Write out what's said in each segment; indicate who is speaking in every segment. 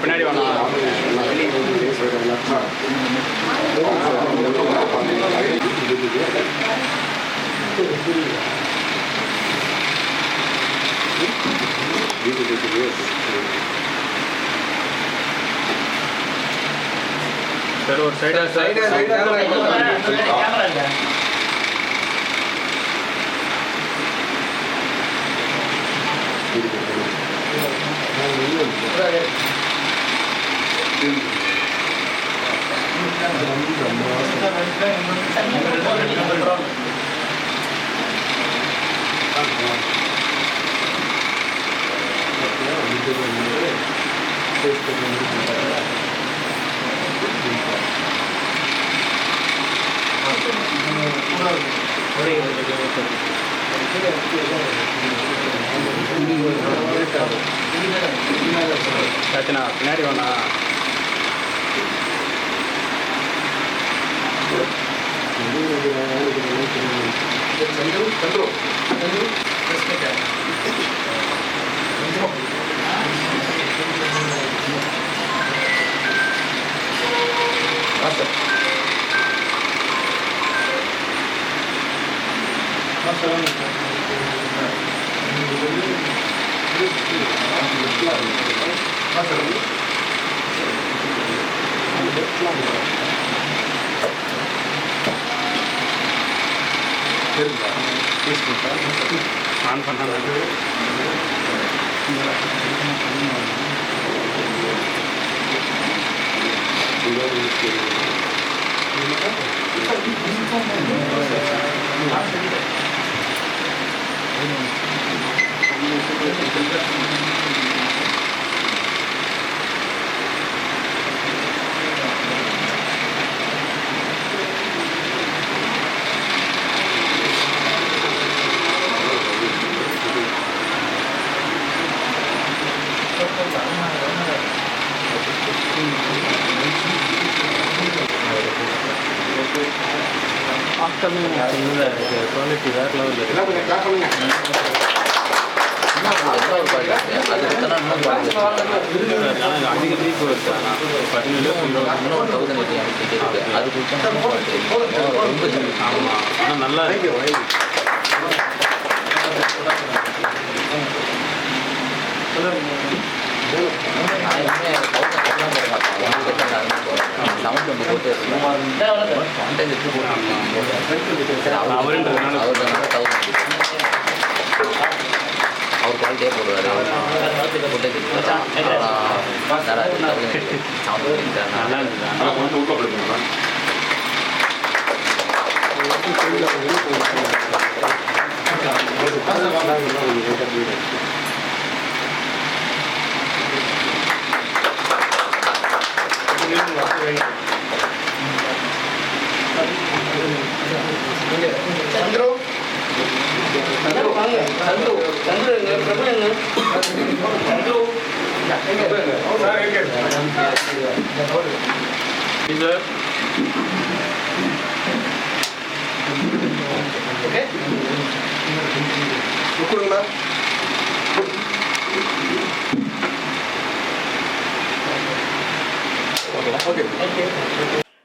Speaker 1: பின்னாடி வாங்க. சார் ஒரு சைடா சச்சினா பின்னாடி வேணா. ஆன் பண்ண குவாலிட்டி வேறு லெவலில் அதிக லீக் வருது. ஆமாம், ஆனால் நல்லா இருக்கு.
Speaker 2: அவர் குவாலிட்டியாக போடுவார்.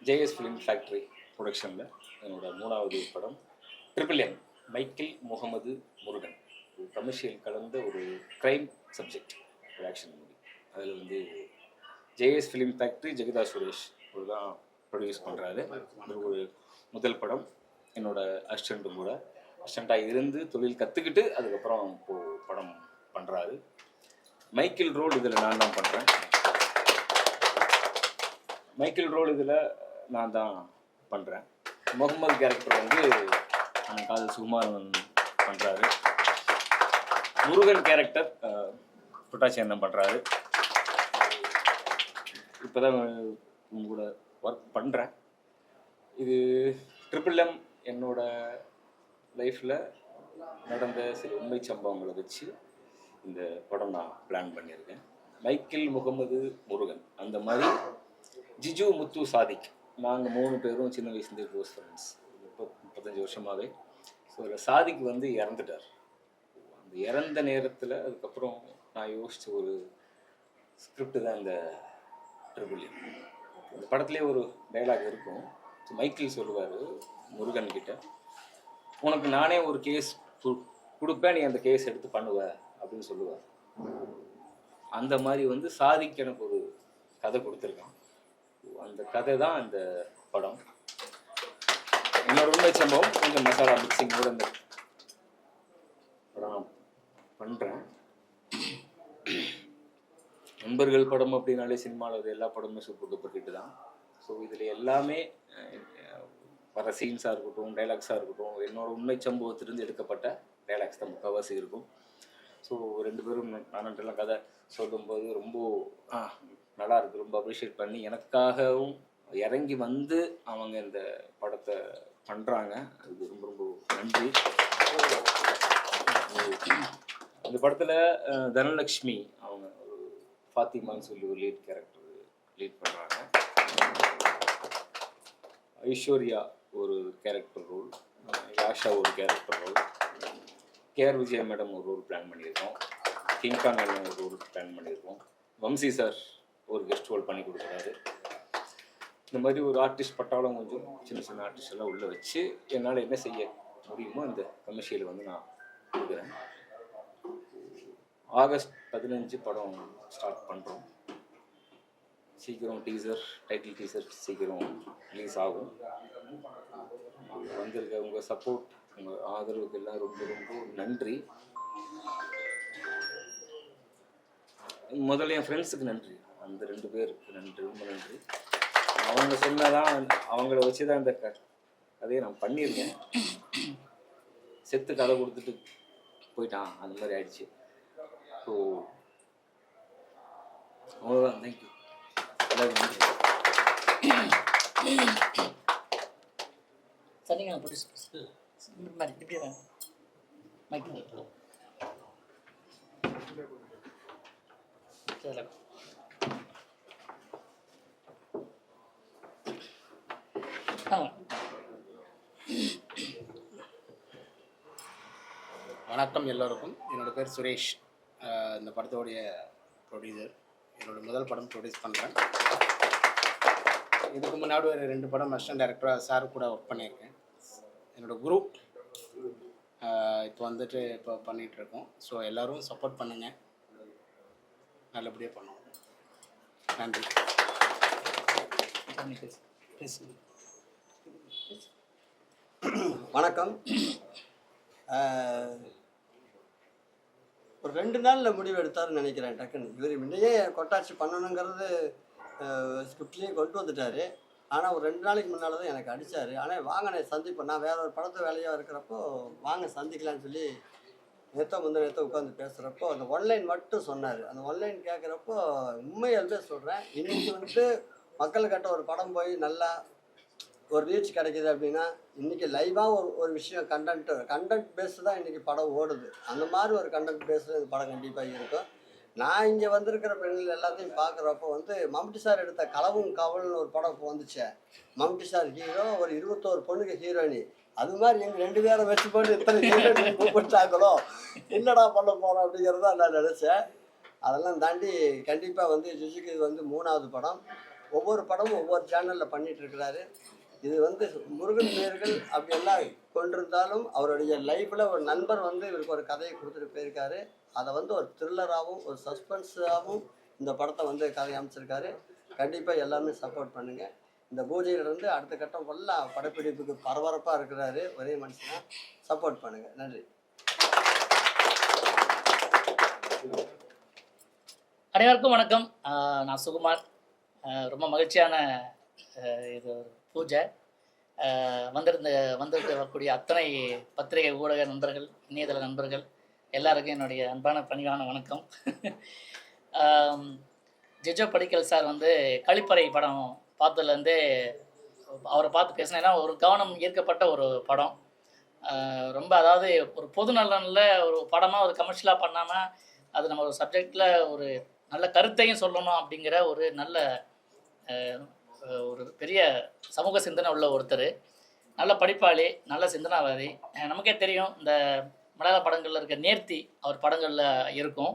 Speaker 3: ஜேஎஸ் ஃபிலிம் ஃபேக்ட்ரி ப்ரொடக்ஷனில் என்னோட 3வது படம் triple M, Michael Muhammad Murugan. ஒரு கமர்ஷியல் கலந்த ஒரு க்ரைம் சப்ஜெக்ட், ஒரு ஆக்ஷன் மூவி. அதில் வந்து JS film factory Jagatha Suresh ஒரு தான் ப்ரொடியூஸ் பண்ணுறாரு. அது ஒரு முதல் படம். என்னோட அசிஸ்டண்ட்டும் கூட அசிஸ்டண்ட்டாக இருந்து தொழில் கற்றுக்கிட்டு அதுக்கப்புறம் இப்போது படம் பண்ணுறாரு. மைக்கேல் ரோல் இதில் நான் தான் பண்ணுறேன். மைக்கேல் ரோல் இதில் நான் தான் பண்ணுறேன். முகமது கேரக்டர் வந்து என் காதல் சுகுமாரன் பண்ணுறாரு. முருகன் கேரக்டர் புட்டாச்சேந்தன் பண்ணுறாரு. இப்போ தான் உங்க கூட ஒர்க் பண்ணுறேன். இது ட்ரிபிள் எம் என்னோட லைஃப்பில் நடந்த சில உண்மை சம்பவங்களை வச்சு இந்த படம் நான் பிளான் பண்ணியிருக்கேன். மைக்கேல் முகமது முருகன் அந்த மாதிரி ஜிஜு முத்து சாதிக் நாங்கள் 3 பேரும் சின்ன வயசுலேருந்து க்ளோஸ் ஃப்ரெண்ட்ஸ், 35 வருஷமாகவே. ஸோ அதில் சாதிக் வந்து இறந்துட்டார். அந்த இறந்த நேரத்தில் அதுக்கப்புறம் நான் யோசித்த ஒரு ஸ்கிரிப்ட் தான் இந்த ட்ரிபிள் எம். இந்த படத்துலேயே ஒரு டைலாக் இருக்கும். மைக்கேல் சொல்லுவார் முருகன் கிட்ட, உனக்கு நானே ஒரு கேஸ் கொடுப்பேன், நீ அந்த கேஸ் எடுத்து பண்ணுவ அப்படின்னு சொல்லுவார். அந்த மாதிரி வந்து சாதிக்கு எனக்கு ஒரு கதை கொடுத்துருக்கான். அந்த கதை தான் அந்த படம். என்னோட உண்மை சம்பவம் கொஞ்சம் மசாலா மிக்சிங்கோட இந்த படம் பண்ணுறேன். நண்பர்கள் படம் அப்படின்னாலே சினிமாவில் எல்லா படமும் சூப்பர் டூப்பர் ஹிட் தான். ஸோ இதில் எல்லாமே வர சீன்ஸாக இருக்கட்டும், டைலாக்ஸாக இருக்கட்டும், என்னோட உண்மை சம்பவத்திலிருந்து எடுக்கப்பட்ட டைலாக்ஸ் தான் முக்கால்வாசி இருக்கும். ஸோ 2 பேரும் நானெல்லாம் கதை சொல்லும்போது ரொம்ப நல்லா இருக்குது. ரொம்ப அப்ரிஷியேட் பண்ணி எனக்காகவும் இறங்கி வந்து அவங்க இந்த படத்தை பண்ணுறாங்க. அதுக்கு ரொம்ப ரொம்ப நன்றி. இந்த படத்தில் தனலக்ஷ்மி அவங்க ஒரு ஃபாத்திமான்னு சொல்லி ஒரு லீட் பண்ணுறாங்க. ஐஸ்வர்யா ஒரு கேரக்டர் ரோல், யாஷா ஒரு character role, KR Vijaya madam ஒரு ரோல் பிளான் பண்ணியிருக்கோம், கிங்காங் அண்ணன் ஒரு ரோல் பிளான் பண்ணியிருக்கோம், வம்சி சார் ஒரு கெஸ்ட் ரோல் பண்ணி கொடுக்குறாரு. இந்த மாதிரி ஒரு ஆர்டிஸ்ட் பட்டாலும் கொஞ்சம் சின்ன ஆர்டிஸ்ட் எல்லாம் உள்ளே வச்சு என்னால் என்ன செய்ய முடியுமோ அந்த கமர்ஷியலை வந்து நான் கொடுக்குறேன். ஆகஸ்ட் 15 படம் ஸ்டார்ட் பண்ணுறோம். சீக்கிரம் டைட்டில் டீசர் சீக்கிரம் ரிலீஸ் ஆகும். வந்திருக்க உங்கள் சப்போர்ட், உங்கள் ஆதரவுக்கு எல்லாம் ரொம்ப ரொம்ப நன்றி. முதல்ல என் ஃப்ரெண்ட்ஸுக்கு நன்றி, அந்த 2 பேருக்கு நன்றி, ரொம்ப நன்றி. அவங்க சொன்னதான், அவங்கள வச்சு தான் இந்த கதையை நான் பண்ணியிருக்கேன். செத்து கதை கொடுத்துட்டு போயிட்டான், அந்த மாதிரி ஆயிடுச்சு. ஸோ அவ்வளோதான். தேங்க்யூ.
Speaker 4: சரிங்க ப்ரொடியூசர் மாதிரி இப்படி மைக்
Speaker 5: வணக்கம் எல்லோருக்கும். என்னோடய பேர் சுரேஷ். இந்த படத்தோடைய ப்ரொடியூசர். என்னோடய முதல் படம் ப்ரொடியூஸ் பண்ணுறேன். இதுக்கு முன்னாடி ஒரு 2 படம் அசிஸ்டன்ட் டைரக்டராக சார் கூட ஒர்க் பண்ணியிருக்கேன். என்னோடய குரு இப்போ வந்துட்டு இப்போ பண்ணிகிட்ருக்கோம். ஸோ எல்லோரும் சப்போர்ட் பண்ணுங்கள், நல்லபடியாக பண்ணுவோம். நன்றி.
Speaker 6: வணக்கம். ஒரு 2 நாளில் முடிவு எடுத்தாருன்னு நினைக்கிறேன். டக்குன்னு இவர் முன்னையே கொட்டாட்சி பண்ணணுங்கிறது ஸ்கிரிப்ட்லேயே கொண்டு வந்துட்டார். ஆனால் ஒரு 2 நாளைக்கு முன்னால் தான் எனக்கு அடித்தார். ஆனால் வாங்க சந்திப்பேன், நான் வேறு ஒரு படத்து வேலையாக இருக்கிறப்போ வாங்க சந்திக்கலான்னு சொல்லி நேற்று உட்காந்து பேசுகிறப்போ அந்த ஒன்லைன் மட்டும் சொன்னார். அந்த ஒன்லைன் கேட்குறப்போ உண்மையாலுமே சொல்கிறேன், இன்றைக்கி வந்துட்டு மக்கள்கிட்ட ஒரு படம் போய் நல்லா ஒரு ரீச் கிடைக்கிது அப்படின்னா இன்றைக்கி லைவாக ஒரு விஷயம் கண்டென்ட் பேஸு தான் இன்றைக்கி படம் ஓடுது. அந்த மாதிரி ஒரு கண்டென்ட் பேஸில் இந்த படம் கண்டிப்பாக இருக்கும். நான் இங்கே வந்திருக்கிற பெண்கள் எல்லாத்தையும் பார்க்குறப்போ வந்து மம்முட்டி சார் எடுத்த களவும் காவல்னு ஒரு படம் இப்போ வந்துச்சு. மம்முட்டி சார் ஹீரோ, ஒரு 21 பொண்ணுக்கு ஹீரோயினி. அது மாதிரி எங்கள் 2 பேரை வச்சு போட்டு இத்தனை ஹீரோயினி கூப்பிட்டாங்களோ, என்னடா பண்ண போகிறோம் அப்படிங்கிறத நான் நினச்சேன். அதெல்லாம் தாண்டி கண்டிப்பாக வந்து ஜிஜுக்கு இது வந்து 3வது படம். ஒவ்வொரு படமும் ஒவ்வொரு சேனலில் பண்ணிகிட்ருக்கிறாரு. இது வந்து முருகன் பேர்கள் அப்படியெல்லாம் கொண்டிருந்தாலும் அவருடைய லைஃப்பில் ஒரு நண்பர் வந்து இவருக்கு ஒரு கதையை கொடுத்துட்டு போயிருக்காரு. அதை வந்து ஒரு த்ரில்லராகவும் ஒரு சஸ்பென்ஸாகவும் இந்த படத்தை வந்து கதை அமைச்சிருக்காரு. கண்டிப்பாக எல்லாமே சப்போர்ட் பண்ணுங்கள். இந்த பூஜையிலிருந்து அடுத்த கட்டம் ஃபுல்லாக படப்பிடிப்புக்கு பரபரப்பாக இருக்கிறாரு ஒரே மனுஷனாக. சப்போர்ட் பண்ணுங்கள். நன்றி.
Speaker 4: அனைவருக்கும் வணக்கம். நான் சுகுமார். ரொம்ப மகிழ்ச்சியான இது ஒரு பூஜை. வந்திருக்கக்கூடிய அத்தனை பத்திரிகை ஊடக நண்பர்கள், இணையதள நண்பர்கள் எல்லாருக்கும் என்னுடைய அன்பான பணிவான வணக்கம். ஜிஜோ படிக்கல் சார் வந்து கழிப்பறை படம் பார்த்ததுலேருந்தே அவரை பார்த்து பேசினேன்னா ஒரு கவனம் ஈர்க்கப்பட்ட ஒரு படம். ரொம்ப அதாவது ஒரு பொது நலனில் ஒரு படமாக ஒரு கமர்ஷியலாக பண்ணாமல் அது நம்ம ஒரு சப்ஜெக்டில் ஒரு நல்ல கருத்தையும் சொல்லணும் அப்படிங்கிற ஒரு நல்ல ஒரு பெரிய சமூக சிந்தனை உள்ள ஒருத்தர். நல்ல படிப்பாளி, நல்ல சிந்தனாவாதி. நமக்கே தெரியும் இந்த மலையாள படங்களில் இருக்க நேர்த்தி அவர் படங்களில் இருக்கும்.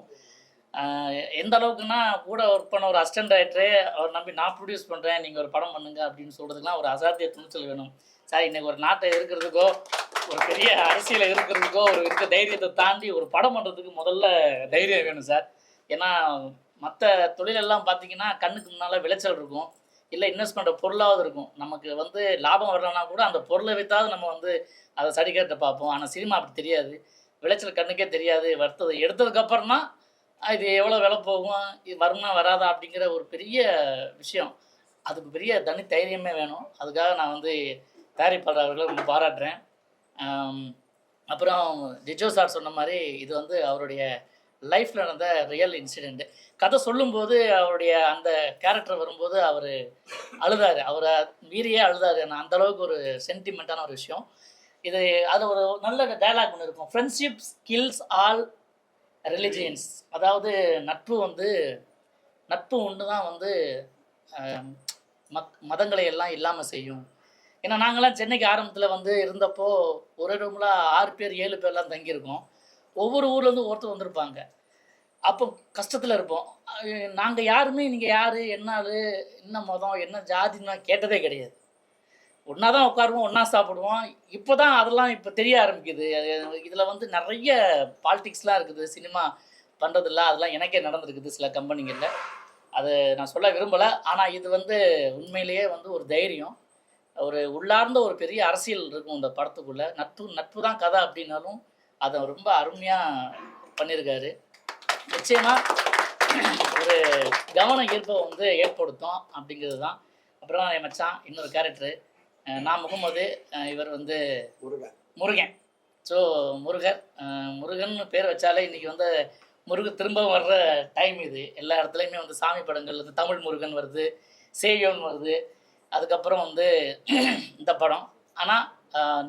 Speaker 4: எந்த அளவுக்குன்னா கூட ஒர்க் பண்ண ஒரு அசிஸ்டன்ட் டைரக்டரே அவர் நம்பி நான் ப்ரொடியூஸ் பண்ணுறேன் நீங்கள் ஒரு படம் பண்ணுங்க அப்படின்னு சொல்கிறதுக்குலாம் ஒரு அசாத்திய துணிச்சல் வேணும் சார். இன்றைக்கி ஒரு நாட்டை இருக்கிறதுக்கோ ஒரு பெரிய அரசியலை இருக்கிறதுக்கோ ஒரு இருக்க தைரியத்தை தாண்டி ஒரு படம் பண்ணுறதுக்கு முதல்ல தைரியம் வேணும் சார். ஏன்னா மற்ற தொழிலெல்லாம் பார்த்தீங்கன்னா கண்ணுக்கு முன்னால் விளைச்சல் இருக்கும், இல்லை இன்வெஸ்ட் பண்ணுற பொருளாவது இருக்கும். நமக்கு வந்து லாபம் வரலன்னா கூட அந்த பொருளை வைத்தாவது நம்ம வந்து அதை சரிக்கட்ட பார்ப்போம். ஆனால் சினிமா அப்படி தெரியாது, விளைச்சல் கண்ணுக்கே தெரியாது. வறுத்தது எடுத்ததுக்கப்புறம் தான் இது எவ்வளோ விலை போகும், இது வருமா வராதா அப்படிங்கிற ஒரு பெரிய விஷயம். அதுக்கு பெரிய தனி தைரியமே வேணும். அதுக்காக நான் வந்து தயாரிப்பாளர் அவர்களை ரொம்ப பாராட்டுறேன். அப்புறம் ஜிஜோ சார் சொன்ன மாதிரி இது வந்து அவருடைய லைஃப்பில் நடந்த ரியல் இன்சிடெண்ட்டு. கதை சொல்லும்போது அவருடைய அந்த கேரக்டர் வரும்போது அவர் அழுதார், அவரை மீறியே அழுதார். நான் அந்தளவுக்கு ஒரு சென்டிமெண்ட்டான ஒரு விஷயம் இது. அதில் ஒரு நல்ல டயலாக் ஒன்று இருக்கும், ஃப்ரெண்ட்ஷிப் கில்ஸ் ஆல் ரிலிஜியன்ஸ். அதாவது நட்பு ஒன்று தான் வந்து மதங்களை எல்லாம் இல்லாமல் செய்யும். ஏன்னா நாங்களாம் சென்னைக்கு ஆரம்பத்தில் வந்து இருந்தப்போ ஒரு ரூமில் 6 பேர் 7 பேர்லாம் தங்கியிருக்கோம். ஒவ்வொரு ஊர்லேருந்து ஒருத்தர் வந்திருப்பாங்க. அப்போ கஷ்டத்தில் இருப்போம். நாங்கள் யாருமே நீங்கள் யார், என்ன ஆள், என்ன மதம், என்ன ஜாதின்னா கேட்டதே கிடையாது. ஒன்றா தான் உட்காருவோம், ஒன்றா சாப்பிடுவோம். இப்போ தான் அதெல்லாம் இப்போ தெரிய ஆரம்பிக்குது. இதில் வந்து நிறைய பாலிடிக்ஸ்லாம் இருக்குது, சினிமா பண்ணுறதில்ல. அதெல்லாம் எனக்கே நடந்திருக்குது சில கம்பெனிகளில். அது நான் சொல்ல விரும்பலை. ஆனால் இது வந்து உண்மையிலேயே வந்து ஒரு தைரியம், ஒரு உள்ளார்ந்த ஒரு பெரிய அரசியல் இருக்கும் இந்த படத்துக்குள்ளே. நட்பு தான் கதை அப்படின்னாலும் அதை ரொம்ப அருமையாக பண்ணியிருக்காரு. நிச்சயமாக ஒரு கவன ஈர்ப்பை வந்து ஏற்படுத்தும் அப்படிங்கிறது தான். அப்புறம் என் மச்சான் இன்னொரு கேரக்டரு, நான் முகமது, இவர் வந்து முருகன். ஸோ முருகன் பேர் வச்சாலே இன்றைக்கி வந்து திரும்ப வர்ற டைம் இது. எல்லா இடத்துலையுமே வந்து சாமி படங்கள் வந்து தமிழ் முருகன் வருது, சேயோன் வருது, அதுக்கப்புறம் வந்து இந்த படம். ஆனால்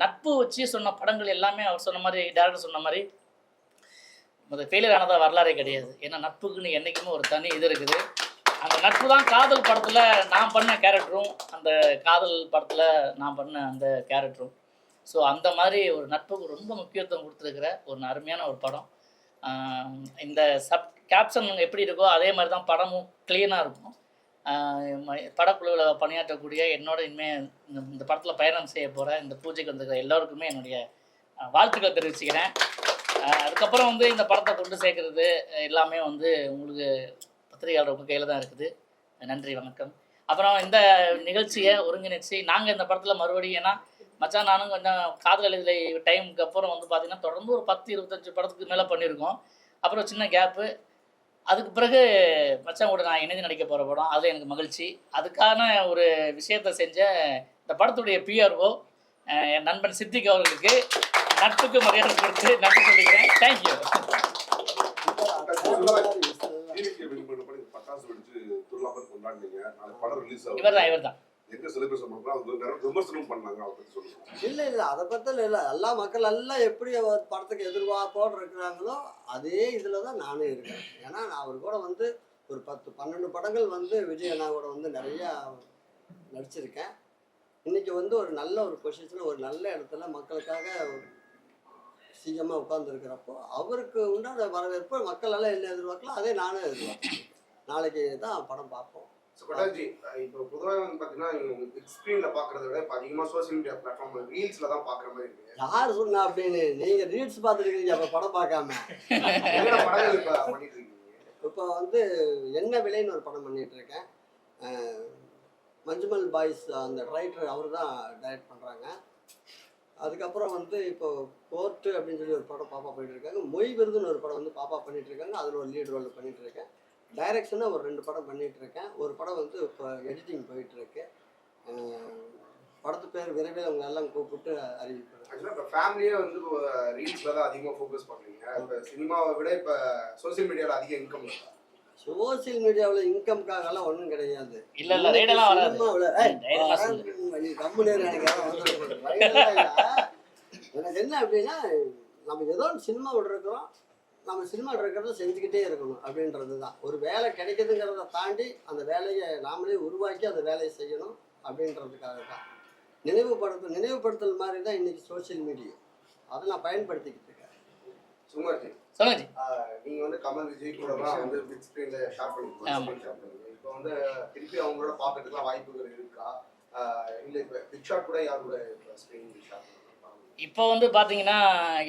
Speaker 4: நட்பு வச்சு சொன்ன படங்கள் எல்லாமே அவர் சொன்ன மாதிரி, டேரக்டர் சொன்ன மாதிரி ஃபெயிலியர் ஆனதாக வரலாறே கிடையாது. ஏன்னா நட்புக்குன்னு என்றைக்குமே ஒரு தனி இது இருக்குது. அந்த நட்பு தான் காதல் படத்தில் நான் பண்ண கேரக்டரும், அந்த காதல் படத்தில் நான் பண்ண அந்த கேரக்டரும். ஸோ அந்த மாதிரி ஒரு நட்புக்கு ரொம்ப முக்கியத்துவம் கொடுத்துருக்கிற ஒரு அருமையான ஒரு படம். இந்த கேப்ஷன் எப்படி இருக்கோ அதே மாதிரி தான் படமும் க்ளீனாக இருக்கும். படக்குழுவில் பணியாற்றக்கூடிய என்னோட இனிமேல் இந்த படத்தில் பயணம் செய்ய போகிற இந்த பூஜைக்கு வந்திருக்கிற எல்லோருக்குமே என்னுடைய வாழ்த்துக்களை தெரிவிச்சுக்கிறேன். அதுக்கப்புறம் வந்து இந்த படத்தை கொண்டு சேர்க்கறது எல்லாமே வந்து உங்களுக்கு பத்திரிகையாளர் உங்கள் கையில் தான் இருக்குது. நன்றி, வணக்கம். அப்புறம் இந்த நிகழ்ச்சியை ஒருங்கிணைச்சு நாங்கள் இந்த படத்தில் மறுபடியும், ஏன்னா மச்சான் நானும் கொஞ்சம் காதல் எழுதிலை டைமுக்கு அப்புறம் வந்து பார்த்திங்கன்னா தொடர்ந்து ஒரு 10-25 படத்துக்கு மேலே பண்ணியிருக்கோம். அப்புறம் சின்ன கேப்பு. அதுக்கு பிறகு மச்சான் கூட நான் இணைந்து நடிக்க போகிற படம், அதில் எனக்கு மகிழ்ச்சி. அதுக்கான ஒரு விஷயத்தை செஞ்ச இந்த படத்துடைய பிஆர்ஓ என் நண்பன் சித்திக் அவர்களுக்கு நட்புக்கு மரியாதை கொடுத்து நன்றி சொல்லிக்கிறேன். தேங்க்யூ. இவர் தான்
Speaker 6: இல்லை அதை பற்றில இல்லை. எல்லா மக்கள் எல்லாம் எப்படி படத்துக்கு எதிர்பார்ப்போடு இருக்கிறாங்களோ அதே இதில் தான் நானும் இருக்கேன். ஏன்னா நான் அவர் கூட வந்து ஒரு 10-12 படங்கள் வந்து விஜய் அண்ணா கூட வந்து நிறையா நடிச்சிருக்கேன். இன்றைக்கி வந்து ஒரு நல்ல ஒரு பொசிஷனில் ஒரு நல்ல இடத்துல மக்களுக்காக சிஎம்மாக உட்காந்துருக்கிறப்போ அவருக்கு உண்டான வரவேற்பு மக்கள் எல்லாம் என்ன எதிர்பார்க்கலாம் அதே நானும் எதிர்பார்ப்பேன். நாளைக்கு தான் படம் பார்ப்போம்.
Speaker 7: கொட்டாஜி, இப்போ பொதுவாக வந்து பார்த்தீங்கன்னா ஸ்க்ரீனில் பார்க்குறத விட இப்போ அதிகமாக சோசியல் மீடியா பிளாட்ஃபார்ம் ரீல்ஸில் தான் பார்க்குற மாதிரி இருக்குது.
Speaker 6: யார் சொன்னா அப்படின்னு? நீங்கள் ரீல்ஸ் பார்த்துருக்கீங்க, அப்போ படம் பார்க்காம
Speaker 7: படங்கள் இப்போ பண்ணிட்டு இருக்கீங்க.
Speaker 6: இப்போ வந்து என்ன விலைன்னு ஒரு படம் பண்ணிட்டு இருக்கேன். மஞ்சுமல் பாய்ஸ் அந்த ரைட்டர் அவர் தான் டைரக்ட் பண்ணுறாங்க. அதுக்கப்புறம் வந்து இப்போ கோர்ட்டு அப்படின்னு சொல்லி ஒரு படம் பாப்பா பண்ணிட்டு இருக்காங்க. மொய் விருதுன்னு ஒரு படம் வந்து பாப்பா பண்ணிட்டு இருக்காங்க. அதில் ஒரு லீட் ரோல் பண்ணிட்டு இருக்கேன். டைரக்ஷனாக ஒரு 2 படம் பண்ணிகிட்டு இருக்கேன். ஒரு படம் வந்து இப்போ எடிட்டிங் போயிட்டுருக்கு. படத்து பேர் விரைவில் அவங்க எல்லாம் கூப்பிட்டு அறிவிப்பாங்க.
Speaker 7: ஆக்சுவலாக இப்போ ஃபேமிலியே வந்து இப்போ ரீல்ஸில் தான் அதிகமாக ஃபோக்கஸ் பண்ணுறீங்க. இப்போ சினிமாவை விட இப்போ சோசியல் மீடியாவில் அதிக இன்கம் இருக்கா?
Speaker 6: சோசியல் மீடியாவில் இன்கம்காகலாம் ஒன்றும் கிடையாது.
Speaker 4: இல்லை
Speaker 6: எனக்கு என்ன அப்படின்னா, நம்ம ஏதோ சினிமாவில் இருக்கிறோம், நம்ம சினிமாவில் இருக்கிறத செஞ்சுக்கிட்டே இருக்கணும் அப்படின்றது தான். ஒரு வேலை கிடைக்குதுங்கிறத தாண்டி அந்த வேலையை நாமளே உருவாக்கி அந்த வேலையை செய்யணும் அப்படின்றதுக்காக தான். நினைவுபடுத்தல் மாதிரி தான் இன்றைக்கி சோசியல் மீடியா. அதை நான் பயன்படுத்திக்கிட்டு இருக்கேன்.
Speaker 7: சுமார்ஜி,
Speaker 4: சொல்லுங்க ஜி.
Speaker 7: நீங்க வந்து கமல் விஜய் கூட தான் வந்து பிக் ஸ்கிரீன்ல ஷேர் பண்ணிருக்கீங்க. இப்போ வந்து திருப்பி அவங்களோட பாக்கிறதுக்குலாம் வாய்ப்புகள் இருக்கா? இல்ல இப்ப பிக் ஷாட் கூட யார் கூட ஸ்கிரீன் ஷேர் பண்ணுவாங்க?
Speaker 4: இப்போ வந்து பார்த்தீங்கன்னா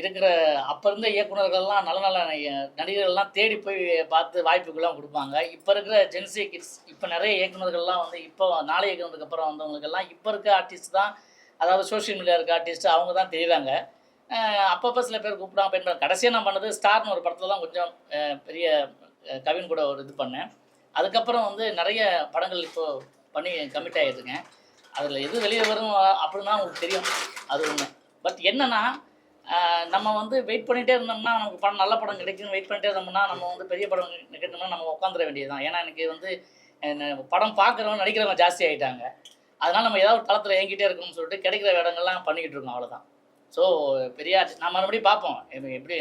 Speaker 4: இருக்கிற அப்போ இருந்த இயக்குனர்கள்லாம் நல்ல நல்ல நடிகர்கள்லாம் தேடி போய் பார்த்து வாய்ப்புகள்லாம் கொடுப்பாங்க. இப்போ இருக்கிற ஜென்சி கிட்ஸ் இப்போ நிறைய இயக்குனர்கள்லாம் வந்து இப்போ நாளை இயக்குனருக்கு அப்புறம் வந்தவங்களுக்கெல்லாம் இப்போ இருக்க ஆர்டிஸ்ட் தான், அதாவது சோஷியல் மீடியா இருக்க ஆர்டிஸ்ட் அவங்க தான் தெரியுறாங்க. அப்பப்போ சில பேர் கூப்பிடாம போய் கடைசியாக நான் பண்ணது ஸ்டார்னு ஒரு படத்தில் தான் கொஞ்சம் பெரிய கவின் கூட ஒரு இது பண்ணேன். அதுக்கப்புறம் வந்து நிறைய படங்கள் இப்போது பண்ணி கமிட் ஆகிட்டுருக்கேன். அதில் எது வெளியே வரும் அப்படின்னா உங்களுக்கு தெரியும், அது ஒன்று. பட் என்னென்னா நம்ம வந்து வெயிட் பண்ணிகிட்டே இருந்தோம்னா நமக்கு படம் நல்ல படம் கிடைக்குன்னு வெயிட் பண்ணிட்டே இருந்தோம்னா நம்ம வந்து பெரிய படம் கிடைக்கணும்னா நம்ம உட்காந்துட வேண்டியது தான். ஏன்னா எனக்கு வந்து படம் பார்க்குறவங்க நடிக்கிறவங்க ஜாஸ்தி ஆகிட்டாங்க. அதனால் நம்ம ஏதாவது ஒரு தளத்தில் இயங்கிட்டே இருக்கணும்னு சொல்லிட்டு கிடைக்கிற இடங்கள்லாம் பண்ணிக்கிட்டு இருக்கோம், அவ்வளோதான். ஸோ பெரிய நான் மறுபடியும் பார்ப்போம் எப்படி.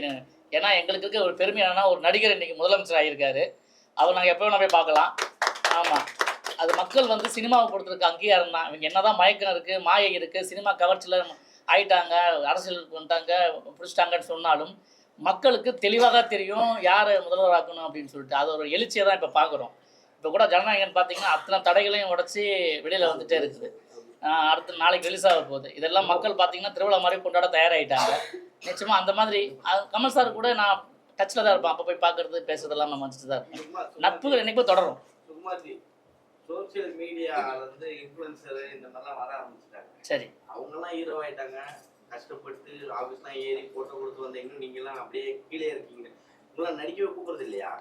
Speaker 4: ஏன்னா எங்களுக்கு இருக்க ஒரு பெருமை என்னன்னா ஒரு நடிகர் இன்றைக்கி முதலமைச்சர் ஆகியிருக்காரு. அவர் நாங்கள் எப்போ வேணால் போய் பார்க்கலாம். ஆமாம், அது மக்கள் வந்து சினிமாவை கொடுத்துருக்க அங்கீகாரம் தான். இவங்க என்ன தான் மயக்கம் இருக்குது, மாயை இருக்குது, சினிமா கவர்ச்சியில் ஆயிட்டாங்க, அரசியலுக்கு வந்துட்டாங்க, பிடிச்சிட்டாங்கன்னு சொன்னாலும் மக்களுக்கு தெளிவாக தெரியும் யார் முதல்வராக்கணும் அப்படின்னு சொல்லிட்டு. அது ஒரு எழுச்சியை தான் இப்போ பார்க்குறோம். இப்போ கூட ஜனநாயகன் பார்த்தீங்கன்னா அத்தனை தடைகளையும் உடச்சி வெளியில் வந்துகிட்டே இருக்குது. அடுத்த நாளைக்கு ரிலீஸ் ஆக போகுது. இதெல்லாம் மக்கள் பார்த்தீங்கன்னா திருவிழா மாதிரி கொண்டாட தயாராகிட்டாங்க. நிச்சயமாக அந்த மாதிரி கமல் சார் கூட நான் டச்சில் தான் இருப்பேன். அப்போ போய் பார்க்குறது பேசுறதெல்லாம் நான் மதிச்சுட்டு தான் இருப்பேன். நட்புகள் என்றைக்கும் தொடரும்.
Speaker 8: சுகுமார்ஜி, சோசியல் மீடியாவில் வந்து இன்ஃப்ளூயன்சரு இந்த மாதிரிலாம் வர ஆரம்பிச்சிட்டாங்க.
Speaker 4: சரி,
Speaker 8: அவங்கெல்லாம் ஹீரோ ஆகிட்டாங்க. கஷ்டப்பட்டு ஆஃபீஸ்லாம் ஏறி ஃபோட்டோ கொடுத்து வந்தீங்கன்னா நீங்கள்லாம் அப்படியே கீழே இருக்கீங்க. உங்களாம் நடிக்கவே கூப்பிட்றது இல்லையா?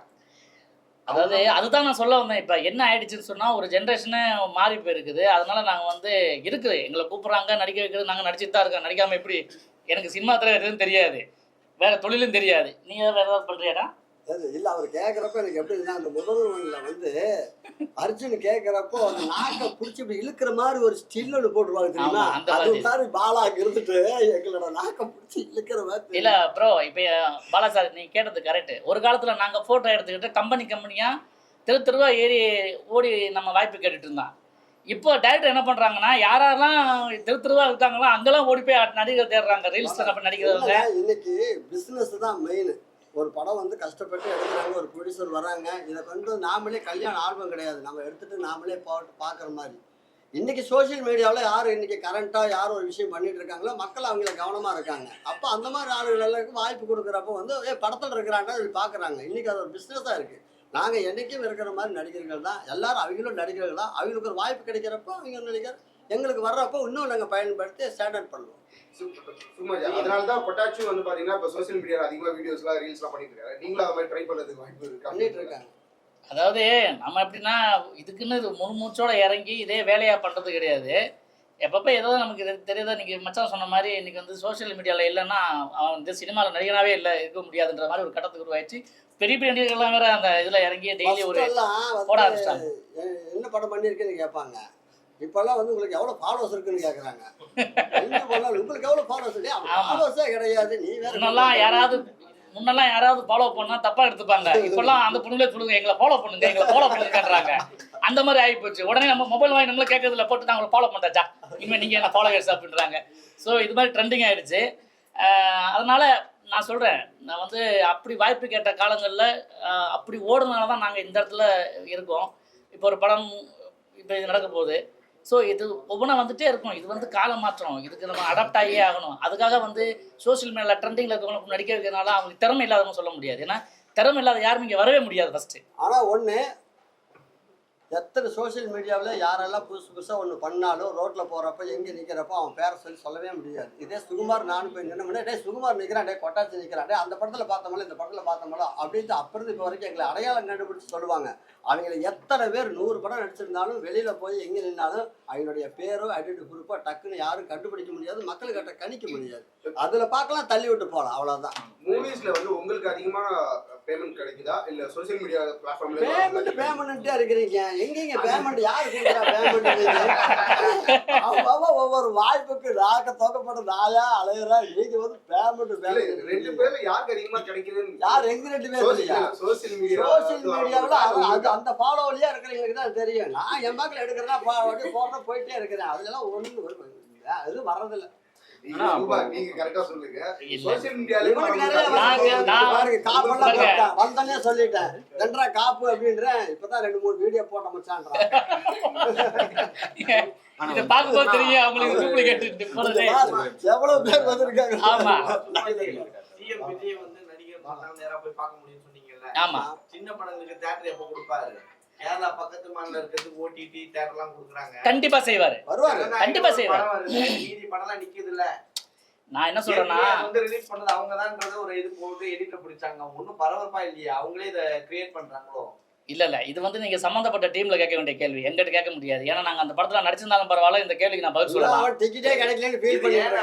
Speaker 4: அதாவது அதுதான் நான் சொல்ல வந்தேன். இப்போ என்ன ஆயிடுச்சுன்னு சொன்னால் ஒரு ஜென்ரேஷனே மாறி போயிருக்குது. அதனால நாங்கள் வந்து இருக்குது, எங்களை கூப்பிட்றாங்க, நடிக்க வைக்கிறது, நாங்கள் நடிச்சுட்டு தான் இருக்கோம். நடிக்காமல் எப்படி? எனக்கு சினிமா துறை எதுவும் தெரியாது, வேறு தொழிலும் தெரியாது. நீங்கள் வேறு ஏதாவது பண்ணுறியாடா?
Speaker 6: இல்லை, அவர் கேட்குறப்ப எனக்கு எப்படின்னா அந்த முதல்வனில் வந்து அர்ஜுன் கேட்குறப்போ அந்த நாக்கை பிடிச்சி இப்படி இழுக்கிற மாதிரி ஒரு ஸ்டில் ஒன்று போட்டுருவாங்க தெரியுமா? அது மாதிரி பாலாக இருந்துட்டு எங்களோட நாக்கை பிடிச்சி இழுக்கிற மாதிரி.
Speaker 4: இல்லை ப்ரோ, இப்போ பாலா சார் நீங்கள் கேட்டது கரெக்டு. ஒரு காலத்தில் நாங்கள் ஃபோட்டோ எடுத்துக்கிட்டு கம்பெனியாக தெருவா ஏறி ஓடி நம்ம வாய்ப்பு கேட்டுட்டு இருந்தான். இப்போ டேரக்டர் என்ன பண்ணுறாங்கன்னா யாரெல்லாம் தெருவா இருக்காங்களோ அங்கெல்லாம் ஓடி போய் நடிகர் தேடுறாங்க, ரீல்ஸ் நடிக்கிறவங்க.
Speaker 6: இன்னைக்கு பிஸ்னஸ் தான் மெயின். ஒரு படம் வந்து கஷ்டப்பட்டு எடுக்கிறாங்க, ஒரு ப்ரொடியூசர் வராங்க, இதை கொண்டு நாமளே கல்யாண ஆல்பம் கிடையாது, நம்ம எடுத்துகிட்டு நாமளே பார்க்குற மாதிரி. இன்றைக்கி சோஷியல் மீடியாவில் யார் இன்றைக்கி கரண்ட்டாக யார் ஒரு விஷயம் பண்ணிகிட்டு இருக்காங்களோ மக்கள் அவங்கள கவனமாக இருக்காங்க. அப்போ அந்த மாதிரி ஆளுகளுக்கு வாய்ப்பு கொடுக்குறப்போ வந்து படத்தில் இருக்கிறாங்க பார்க்குறாங்க. இன்றைக்கி அது ஒரு பிஸ்னஸாக இருக்குது. நாங்கள் என்றைக்கும் இருக்கிற மாதிரி நடிகர்கள் தான், எல்லாரும் அவங்களும் நடிகர்கள் தான். அவங்களுக்கு ஒரு வாய்ப்பு கிடைக்கிறப்போ அவங்க நடிகர், எங்களுக்கு வர்றப்போ இன்னும் நாங்கள் பயன்படுத்தி ஸ்டாண்டர்ட் பண்ணுவோம்.
Speaker 7: அதனால தான் பொட்டாச்சு வந்து பாத்தீங்கன்னா இப்போ சோஷியல் மீடியாவில் அதிகமாக வீடியோஸ்லாம் ரீல்ஸ்லாம் பண்ணிட்டு இருக்காரு. நீங்களும் அதை மாதிரி ட்ரை பண்ணுறதுக்கு வாய்ப்பு இருக்கு?
Speaker 6: பண்ணிட்டு இருக்காங்க.
Speaker 4: அதாவது நம்ம எப்படின்னா இதுக்குன்னு இது மூச்சோட இறங்கி இதே வேலையாக பண்ணுறது கிடையாது. எப்பப்போ ஏதோ நமக்கு தெரியாத இன்றைக்கி மச்சான் சொன்ன மாதிரி இன்றைக்கி வந்து சோஷியல் மீடியாவில் இல்லைன்னா அவன் வந்து சினிமாவில் நடிகனாகவே இல்லை இருக்க முடியாதுன்ற மாதிரி ஒரு கட்டத்துக்கு உருவாயிடுச்சு. பெரிய பெரிய நடிகர்கள்லாம் வேறு அந்த இதில் இறங்கி டெய்லி ஒரு போட ஆரம்பிச்சிட்டாங்க.
Speaker 6: என்ன படம் பண்ணியிருக்கேன்னு கேட்பாங்க. இப்போல்லாம் வந்து உங்களுக்கு எவ்வளோ ஃபாலோவர்ஸ் இருக்குன்னு கேட்குறாங்க. என்ன பண்ணாலும் உங்களுக்கு எவ்வளோ ஃபாலோவர்ஸ் இல்லையா? ஃபாலோவர்ஸே கிடையாது. நீ வேற
Speaker 4: முன்னெல்லாம் யாராவது ஃபாலோ பண்ணால் தப்பாக எடுத்துப்பாங்க. இப்போல்லாம் அந்த பொண்ணுங்களே சொல்லுங்க, எங்களை ஃபாலோ பண்ணுங்கன்றாங்க. அந்த மாதிரி ஆகி போச்சு. உடனே நம்ம மொபைல் வாங்கி நம்மளே கேட்கறதுல போட்டு நான் உங்களை ஃபாலோ பண்ணுறாச்சா, இனிமேல் நீங்கள் என்ன ஃபாலோவர்ஸ் அப்படின்றாங்க. ஸோ இது மாதிரி ட்ரெண்டிங் ஆகிடுச்சு. அதனால் நான் சொல்கிறேன், நான் வந்து அப்படி வாய்ப்பு கேட்ட காலங்களில் அப்படி ஓடுனால தான் நாங்கள் இந்த இடத்துல இருக்கோம். இப்போ ஒரு படம் இப்போ இது நடக்க போகுது. ஸோ இது ஒவ்வொன்றா வந்துகிட்டே இருக்கும். இது வந்து கால மாற்றம், இதுக்கு நம்ம அடாப்ட் ஆகியே ஆகணும். அதுக்காக வந்து சோஷியல் மீடியாவில் ட்ரெண்டிங்கில் இருக்கிறவங்களுக்கு நடிக்க வைக்கிறதுனால அவங்களுக்கு திறமை இல்லாதவங்க சொல்ல முடியாது. ஏன்னா திறமை இல்லாத யாரும் இங்கே வரவே முடியாது ஃபஸ்ட்டு.
Speaker 6: ஆனால் ஒன்று, எத்தனை சோஷியல் மீடியாவில் யாரெல்லாம் புதுசாக ஒன்று பண்ணாலும் ரோட்டில் போகிறப்ப எங்கே நிற்கிறப்போ அவன் பேரை சொல்லவே முடியாது. இதே சுகுமார் நானும் போய் நின்று டே சுகுமார் நிற்கிறான், டே கொட்டாச்சி நிற்கிறான், டே அந்த படத்தில் பார்த்தோம்ல இந்த படத்தில் பார்த்தோம்ல அப்படின்ட்டு அப்புறம் இப்போ வரைக்கும் எங்களை அடையாளம் கண்டுபிடிச்சி சொல்லுவாங்க. அவங்கள எத்தனை பேர் 100 படம் நடிச்சிருந்தாலும் வெளியில் போய் எங்கே நின்னாலும் அவங்களுடைய பேரோ ஐடென்டி ப்ரூஃபோ டக்குன்னு யாரும் கண்டுபிடிக்க முடியாது, மக்கள்கிட்ட கணிக்க முடியாது. அதில் பார்க்கலாம், தள்ளி விட்டு போகலாம், அவ்வளோதான்.
Speaker 7: மூவிஸில் வந்து உங்களுக்கு அதிகமாக பேமெண்ட் கிடைக்குதா இல்லை சோஷியல் மீடியா பிளாட்ஃபார்ம்ல
Speaker 6: பேமெண்ட்டே இருக்கிறீங்க? எங்கேங்க பேமெண்ட் யாரு கொடுக்குறா? பேமெண்ட் ஒவ்வொரு வாய்ப்புக்கு நாக்க தொகைப்பட நாயா அலையறா. நீங்க வந்து பேமெண்ட்
Speaker 7: ரெண்டு பேர்ல யாருக்கு அதிகமா கிடைக்குது?
Speaker 6: யார்? எங்க 2 பேர்
Speaker 7: சோஷியல்
Speaker 6: மீடியாவில் அந்த ஃபாலோவலியா இருக்கிறவங்களுக்கு தான் தெரியும். நான் என் பக்கத்தில் எடுக்கிறேன்னா போடுற போயிட்டே இருக்கிறேன். அதெல்லாம் ஒன்றும் எதுவும் வர்றதில்லை.
Speaker 7: நீங்க கரெக்டா சொல்லுங்க.
Speaker 4: இல்ல.
Speaker 7: சோசியல் மீடியால
Speaker 6: இவனுக்கு நிறைய பாருங்க, காப்பெல்லாம் போட்டேன். வந்தோடனே சொல்லிட்டேன். ரெண்டரை காப்பு அப்படின்றேன். இப்பதான் 2-3 வீடியோ போட்ட மச்சான்றான்.
Speaker 4: இதை பார்க்கும்போது தெரியும் அவங்களுக்கு டூப்ளிகேட் போனது.
Speaker 6: எவ்வளவு பேர் வந்திருக்காங்க.
Speaker 4: ஆமா
Speaker 8: சிஎம் விஜய் வந்து நடிகர் பார்த்தாலும் நேரா போய் பார்க்க முடியும்னு சொன்னீங்கல்ல.
Speaker 4: ஆமா
Speaker 8: சின்ன படங்களுக்கு தியேட்டர் எப்போ கொடுப்பாரு? கேரளா பக்கத்து மாநிலம் இருக்கிறதுக்கு ஓடிடி தியேட்டர்லாம் கொடுக்குறாங்க.
Speaker 4: கண்டிப்பா செய்வாரு.
Speaker 6: வருவாரு.
Speaker 4: கண்டிப்பா செய்வாரு.
Speaker 8: படம் வருது, மீதி படம்லாம் நிக்குது இல்ல.
Speaker 4: நான் என்ன சொல்றேன்னா
Speaker 8: வந்து ரிலீஸ் பண்ணது அவங்கதான்ன்றத ஒரு இது போட்டு எடிட்டர் பிடிச்சாங்க. ஒன்னும் பரபரப்பா இல்லையா? அவங்களே இதை கிரியேட் பண்றாங்களோ?
Speaker 4: இல்ல இது வந்து நீங்க சம்பந்தப்பட்ட டீம்ல கேட்க வேண்டிய கேள்வி, எங்கிட்ட கேட்க முடியாது. ஏன்னா நாங்க அந்த படத்துல நடிச்சிருந்தாலும் பரவாயில்ல, இந்த கேள்விக்கு நான் பதில் சொல்லலாம்.
Speaker 6: அவன் டிக்கெட்டே கிடைக்கலன்னு ஃபீல் பண்ணிடுறான்.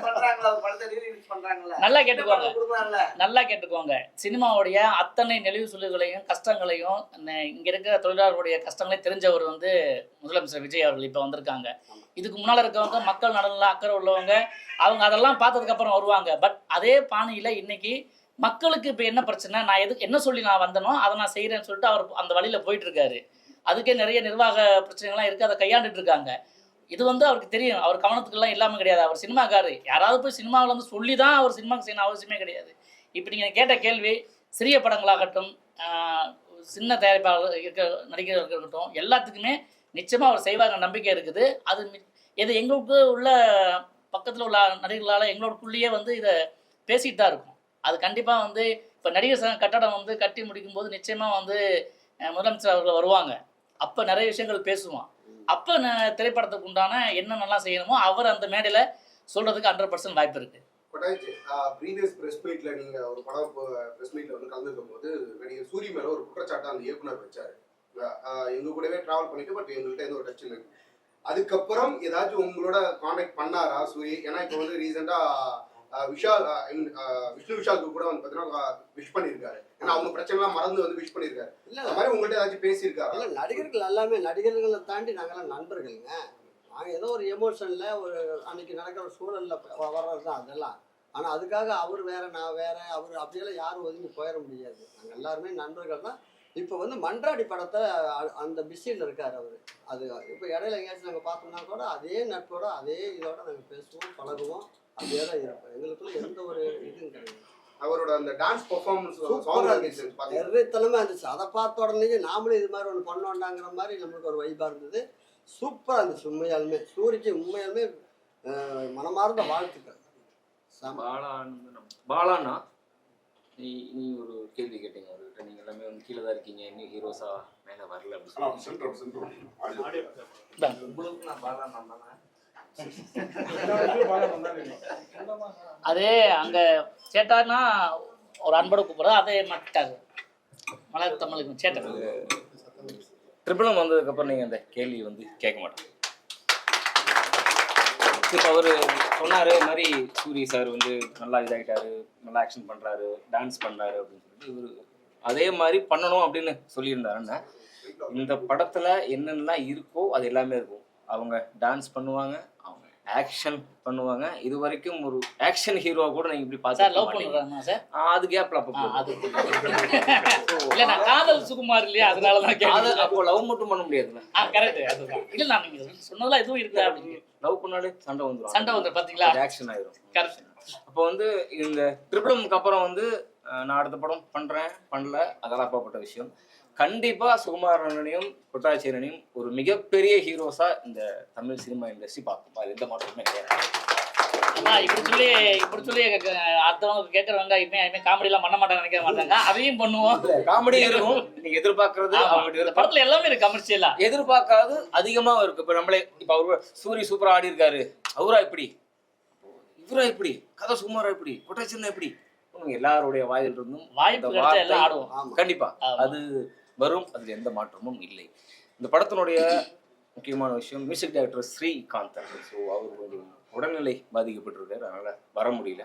Speaker 8: பண்றாங்களா ஒரு படத்தை ரீரிலீஸ் பண்றாங்களா?
Speaker 4: நல்லா கேட்டுக்கோங்க,
Speaker 8: கொடுக்கலாம்ல.
Speaker 4: நல்லா கேட்டுக்கோங்க. சினிமாவுடைய அத்தனை நெளிவு சுழிவுகளையும் கஷ்டங்களையும் இங்க இருக்கிற தொழிலாளர்களுடைய கஷ்டங்களையும் தெரிஞ்சவர் வந்து முதலமைச்சர் விஜய் அவர்கள் இப்ப வந்திருக்காங்க. இதுக்கு முன்னால இருக்கவங்க மக்கள் நலனில் அக்கறை உள்ளவங்க, அவங்க அதெல்லாம் பார்த்ததுக்கு அப்புறம் வருவாங்க. பட் அதே பாணியில இன்னைக்கு மக்களுக்கு இப்போ என்ன பிரச்சனை, நான் என்ன சொல்லி நான் வந்தனோ அதை நான் செய்கிறேன்னு சொல்லிட்டு அவர் அந்த வழியில் போயிட்டு இருக்காரு. அதுக்கே நிறைய நிர்வாக பிரச்சனைகள்லாம் இருக்குது, அதை கையாண்டுட்டு இருக்காங்க. இது வந்து அவருக்கு தெரியும், அவர் கவனத்துக்கெல்லாம் இல்லாமல் கிடையாது. அவர் சினிமாக்காரு, யாராவது போய் சினிமாவில் வந்து சொல்லி தான் அவர் சினிமாவுக்கு செய்யணும் அவசியமே கிடையாது. இப்போ நீங்கள் கேட்ட கேள்வி சிறிய படங்களாகட்டும், சின்ன தயாரிப்பாளர் நடிகர்கள் இருக்கட்டும், எல்லாத்துக்குமே நிச்சயமாக அவர் செய்வாங்க, நம்பிக்கை இருக்குது. அது இது எங்களுக்கு உள்ள பக்கத்தில் உள்ள நடிகர்களால் எங்களோடக்குள்ளேயே வந்து இதை பேசிகிட்டு தான் இருக்கும். அது கண்டிப்பாக வந்து இப்போ நடிகர் சங்க கட்டடம் வந்து கட்டி முடிக்கும்போது நிச்சயமாக வந்து முதலமைச்சர் அவர்கள் வருவாங்க. அப்போ நிறைய விஷயங்கள் பேசுவோம். அப்போ திரைப்படத்துக்கு உண்டான என்ன நல்லா செய்யணுமோ அவர் அந்த மேடையில் சொல்கிறதுக்கு 100% வாய்ப்பு இருக்குது.
Speaker 7: கொட்டாய்ச்சி ப்ரீவியஸ் ப்ரெஸ் மீட்ல நீங்க ஒரு படம் ப்ரெஸ் மீட்ல வந்து கலந்துருக்கும் போது நடிகர் சூரி மேல ஒரு குற்றச்சாட்டு அந்த இயக்குனர் வச்சாரு. எங்க கூடவே டிராவல் பண்ணிட்டு பட் எங்கள்கிட்ட எந்த ஒரு டச் இல்லை. அதுக்கப்புறம் ஏதாச்சும் உங்களோட கான்டாக்ட் பண்ணாரா சூரி? ஏன்னா இப்போ வந்து ரீசெண்டா விஷால் விஷ்ணு விஷாலுக்கு கூட வந்து பார்த்தீங்கன்னா விஷ் பண்ணியிருக்காரு. ஏன்னா அவங்க பிரச்சனைலாம் மறந்து வந்து விஷ் பண்ணியிருக்காரு. இல்லை அந்த மாதிரி உங்கள்கிட்ட ஏதாச்சும் பேசியிருக்காரு?
Speaker 6: இல்லை, நடிகர்கள் எல்லாமே நடிகர்களை தாண்டி நாங்கள்லாம் நண்பர்களுங்க. நாங்கள் ஏதோ ஒரு எமோஷனில் ஒரு அன்னைக்கு நடக்கிற ஒரு சூழலில் வர்றது தான் அதெல்லாம். ஆனால் அதுக்காக அவர் வேற நான் வேற அவர் அப்படியெல்லாம் யாரும் ஒதுங்கி போயிட முடியாது. நாங்கள் எல்லாருமே நண்பர்கள் தான். இப்போ வந்து மன்றாடி படத்தை அந்த பிஸியில் இருக்கார் அவர். அது இப்போ இடையில எங்கேயாச்சும் நாங்கள் பார்த்தோம்னா கூட அதே நட்போட அதே இதோட நாங்கள் பேசுவோம், பழகுவோம், அப்படியே தான் இருப்போம். எங்களுக்குள்ள எந்த ஒரு இதுவும் கிடையாது.
Speaker 7: அவரோட அந்த டான்ஸ் பெர்ஃபார்மன்ஸ்
Speaker 6: எரித்தனமாக இருந்துச்சு. அதை பார்த்த உடனே நாமளும் இது மாதிரி ஒன்று பண்ணோண்டாங்கிற மாதிரி நம்மளுக்கு ஒரு வைப்பாக இருந்தது. சூப்பராக இருந்துச்சு. உண்மையாலுமே சூரிக்கு உண்மையாலுமே மனமார்ந்த வாழ்த்துக்கள்.
Speaker 3: பாலானா நீ ஒரு கேள்வி கேட்டீங்க அவர்கிட்ட, நீங்கள் எல்லாமே வந்து கீழே தான் இருக்கீங்க, இன்னும் ஹீரோஸா மேலே வரல அப்படின்னு சொல்லி.
Speaker 8: உங்களுக்கு நான் பாலா நம்பனா
Speaker 4: அதே அங்கே சேட்டார்னா ஒரு அன்போட கூப்பிட்றா, அதே மாட்டாரு மலர் தமிழுக்கு சேட்டர்.
Speaker 3: ட்ரிபிள் வந்ததுக்கப்புறம் நீங்கள் அந்த கேள்வி வந்து கேட்க மாட்டேன். இப்போ அவர் சொன்னார் இது மாதிரி சூரிய சார் வந்து நல்லா இதாகிட்டாரு, நல்லா ஆக்ஷன் பண்ணுறாரு, டான்ஸ் பண்ணுறாரு அப்படின்னு சொல்லிட்டு இவர் அதே மாதிரி பண்ணணும் அப்படின்னு சொல்லியிருந்தாருன்னா இந்த படத்தில் என்னென்னலாம் இருக்கோ அது எல்லாமே இருக்கும். அவங்க டான்ஸ் பண்ணுவாங்க, அவங்க ஆக்ஷன் பண்ணுவாங்க. இது வரைக்கும் ஒரு ஆக்ஷன் ஹீரோவா கூட நீங்க இப்படி
Speaker 4: பார்த்தா லவ் பண்ணுறாங்க சார்.
Speaker 3: அது கேப்ல அப்போ
Speaker 4: அது இல்லை, நான் காதல் சுகுமார் இல்லையா, அதனால தான் கேட்குது.
Speaker 3: அப்போ லவ் மட்டும் பண்ண முடியாதுல்ல.
Speaker 4: கரெக்ட். அதுதான். இல்லை, நான் நீங்கள் சொன்னதெல்லாம் எதுவும் இருக்குதா அப்படின்னு.
Speaker 3: லவ் பண்ணாலே சண்டை வந்துடும்
Speaker 4: பார்த்தீங்களா,
Speaker 3: ஆக்ஷன் ஆயிரும்.
Speaker 4: கரெக்ட்.
Speaker 3: அப்போ வந்து இந்த ட்ரிபிள்க்கு அப்புறம் வந்து நான் அடுத்த படம் பண்றேன் பண்ணல அதெல்லாம் அப்பாப்பட்ட விஷயம். கண்டிப்பா சுகுமார் அண்ணனையும் கொட்டாச்சேரனையும் ஒரு மிகப்பெரிய ஹீரோஸா இந்த தமிழ் சினிமா இண்டஸ்ட்ரி பார்க்கும். அது எந்த மாற்றமே கிடையாது.
Speaker 4: இப்படி சொல்லி அடுத்தவங்க கேட்கறவங்க இனிமே காமெடியெல்லாம் பண்ண மாட்டாங்க நினைக்க மாட்டாங்க. அதையும் பண்ணுவோம்,
Speaker 3: காமெடி இருக்கும். நீங்க எதிர்பார்க்கறது
Speaker 4: படத்துல எல்லாமே இருக்கு, கமர்ஷியலா
Speaker 3: எதிர்பார்க்காது அதிகமா இருக்கு. இப்ப நம்மளே இப்ப அவரு சூரி சூப்பரா ஆடி இருக்காரு, அவரா இப்படி இவரா இப்படி கதை சுகுமாரா இப்படி கொட்டாச்சேரன் எப்படி எல்லாருடைய வாயில் இருந்தும்
Speaker 4: வாய்ப்பு
Speaker 3: கண்டிப்பா அது வரும். அதுல எந்த மாற்றமும் இல்லை. இந்த படத்தினுடைய முக்கியமான விஷயம் மியூசிக் டைரக்டர் ஸ்ரீகாந்த். ஸோ அவர் கொஞ்சம் உடல்நிலை பாதிக்கப்பட்டிருக்காரு, அதனால வர முடியல.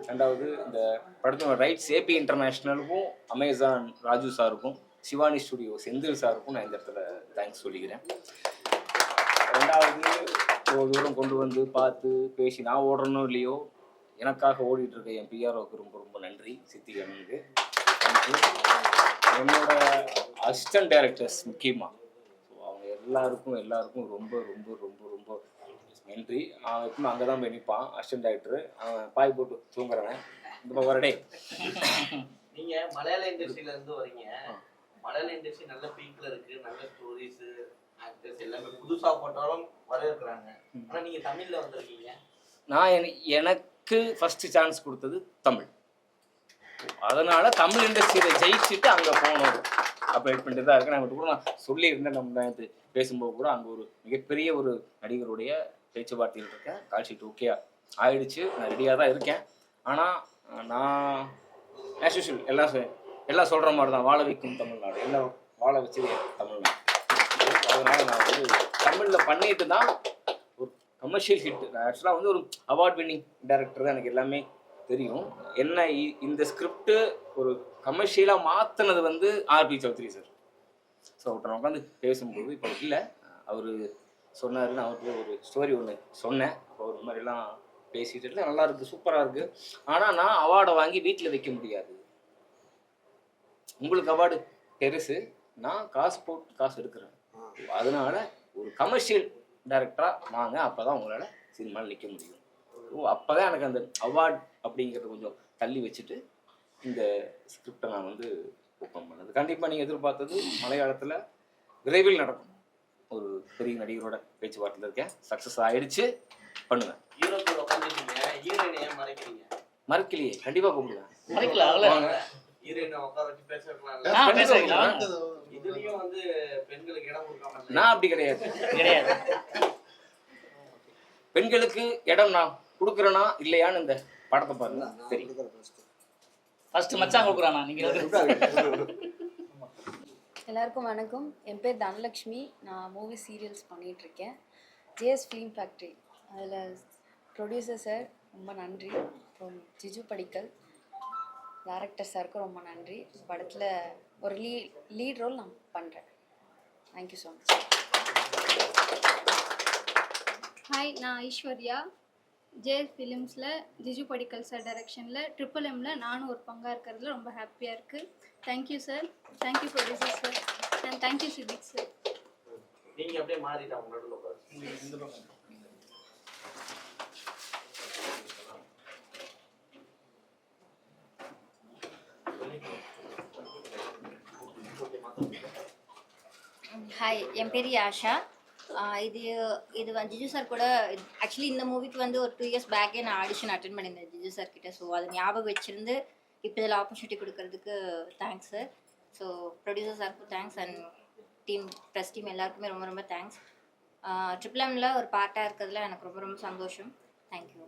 Speaker 3: ரெண்டாவது இந்த படத்தோட ரைட்ஸ் ஏபி இன்டர்நேஷ்னலுக்கும் அமேசான் ராஜு சாருக்கும் சிவானி ஸ்டுடியோ செந்தில் சாருக்கும் நான் இந்த இடத்துல தேங்க்ஸ் சொல்லிக்கிறேன். ரெண்டாவது இவ்வளோ தூரம் கொண்டு வந்து பார்த்து பேசி நான் ஓடணும் இல்லையோ எனக்காக ஓடிட்டு இருக்க என் பிஆர்ஓக்கு ரொம்ப ரொம்ப நன்றி. சித்திகனுக்கு தேங்க்யூ. என்னோட அசிஸ்டன்ட் டைரக்டர்ஸ் முக்கியமாக ஸோ அவங்க எல்லாருக்கும் ரொம்ப ரொம்ப ரொம்ப ரொம்ப நன்றி. அவன் எப்பவுமே அங்கே தான் போய் நிற்பான், அசிஸ்டன்ட் டைரக்டர். அவன் பாய் போட்டு தூங்குறவன். இந்த மாதிரி வரடே.
Speaker 8: நீங்க மலையாள இண்டஸ்ட்ரியில இருந்து வரீங்க. மலையாள இண்டஸ்ட்ரி நல்ல பீக்ல இருக்கு, நல்ல ஸ்டோரிஸ், ஆக்டர்ஸ் எல்லாமே புதுசா போட்டாலும் வரவேற்கிறாங்க. ஆனா நீங்க தமிழ்ல வந்திருக்கீங்க.
Speaker 3: நான் எனக்கு ஃபர்ஸ்ட் சான்ஸ் கொடுத்தது தமிழ். அதனால தமிழ் இண்டஸ்ட்ரியில் ஜெயிச்சுட்டு அங்கே போகணும் அப்போ வெயிட் பண்ணிட்டு தான் இருக்கேன். நான் கூட நான் சொல்லியிருந்தேன், நம்ம நேற்று பேசும்போது கூட அங்கே ஒரு மிகப்பெரிய ஒரு நடிகருடைய பேச்சுவார்த்தையில் இருக்கேன். கால் ஷீட் ஓகே ஆயிடுச்சு, நான் ரெடியாக தான் இருக்கேன். ஆனால் நான் ஆஸ் யூஷுவல் எல்லாம் சொல்கிற மாதிரி தான், வாழ வைக்கும் தமிழ்நாடு, எல்லாம் வாழ வச்சது தமிழ்நாடு. அதனால் நான் வந்து தமிழில் பண்ணிட்டு தான் ஒரு கமர்ஷியல் ஹிட். நான் ஆக்சுவலாக வந்து ஒரு அவார்ட் வின்னிங் டைரக்டர் தான், எனக்கு எல்லாமே தெரியும். என்ன இந்த ஸ்கிரிப்டு ஒரு கமர்ஷியலாக மாற்றினது வந்து ஆர்பி சௌத்ரி சார். ஸோ அவர்கிட்ட நான் உட்காந்து பேசும்போது இப்போ இல்லை, அவர் சொன்னார், நான் அவருக்கு ஒரு ஸ்டோரி ஒன்று சொன்னேன். அப்போ ஒரு மாதிரிலாம் பேசிட்டு இல்லை, நல்லா இருக்குது, சூப்பராக இருக்குது. ஆனால் நான் அவார்டை வாங்கி வீட்டில் வைக்க முடியாது. உங்களுக்கு அவார்டு பெருசு, நான் காசு போட்டு காசு எடுக்கிறேன். அதனால ஒரு கமர்ஷியல் டைரக்டராக வாங்க, அப்போ தான் உங்களால் சினிமாவில் நிற்க முடியும். அப்போ தான் எனக்கு அந்த அவார்ட் அப்படிங்கிறத கொஞ்சம் தள்ளி வச்சுட்டு இந்த ஸ்கிரிப்டை நான் வந்து ஓப்பன் பண்ணது. கண்டிப்பாக நீங்கள் எதிர்பார்த்தது மலையாளத்தில் விரைவில் நடக்கும். ஒரு பெரிய நடிகரோட பேச்சுவார்த்தையில் இருக்கேன், சக்ஸஸ் ஆயிடுச்சு, பண்ணுவேன்.
Speaker 8: ஹீரோ கூட உட்காந்துருக்கீங்க, ஹீரோயினை ஏன் மறைக்கிறீங்க?
Speaker 3: மறக்கலையே, கண்டிப்பாக கூப்பிடுவேன்.
Speaker 4: மறைக்கல அவ்வளோ
Speaker 8: ஹீரோயினை உட்கார வச்சு பேச வைக்கலாம்ல.
Speaker 4: பேச வைக்கலாம்.
Speaker 8: இதுலயும் வந்து பெண்களுக்கு இடம் கொடுக்காம
Speaker 3: நான் அப்படி கிடையாது. பெண்களுக்கு இடம் நான் கொடுக்குறேனா இல்லையான்னு இந்த படத்தை பாருங்க தெரியும்.
Speaker 4: ஃபர்ஸ்ட் மச்சான் கொடுக்குறானா நீங்கள்?
Speaker 9: எல்லாருக்கும் வணக்கம். என் பேர் தனலக்ஷ்மி. நான் மூவி சீரியல்ஸ் பண்ணிகிட்ருக்கேன். ஜேஎஸ் ஃபிலிம் ஃபேக்ட்ரி, அதில் ப்ரொடியூசர் சார் ரொம்ப நன்றி. அப்புறம் ஜிஜு படிக்கல் டேரக்டர் சாருக்கும் ரொம்ப நன்றி. படத்தில் ஒரு லீட் ரோல் நான் பண்ணுறேன். Thank you so much.
Speaker 10: ஹாய், நான் ஐஸ்வர்யா. ஜேஎஸ் ஃபிலிம்ஸில் ஜிஜு படிக்கல் சார் டைரக்ஷனில் MMMல நானும் ஒரு பங்காக இருக்கிறதுல ரொம்ப ஹாப்பியாக இருக்குது. Thank you sir, thank you producer sir, and thank you Siddique sir.
Speaker 8: நீங்க அப்படியே மாறிட்டாங்க நடுவில் உட்காரு.
Speaker 11: ஹாய், என் பேர் ஆஷா. இது ஜிஜு சார் கூட ஆக்சுவலி இந்த மூவிக்கு வந்து ஒரு 2 இயர்ஸ் பேக்கே நான் ஆடிஷன் அட்டென்ட் பண்ணியிருந்தேன் ஜிஜு சார் கிட்ட. ஸோ அதை ஞாபகம் வச்சுருந்து இப்போ இதில் ஆப்பர்ச்சுனிட்டி கொடுக்கறதுக்கு தேங்க்ஸ் சார். ஸோ ப்ரொடியூசர் சாருக்கும் thanks and team press team எல்லாருக்குமே ரொம்ப ரொம்ப தேங்க்ஸ். MMMல ஒரு பார்ட்டாக இருக்கிறதுல எனக்கு ரொம்ப ரொம்ப சந்தோஷம். தேங்க்யூ.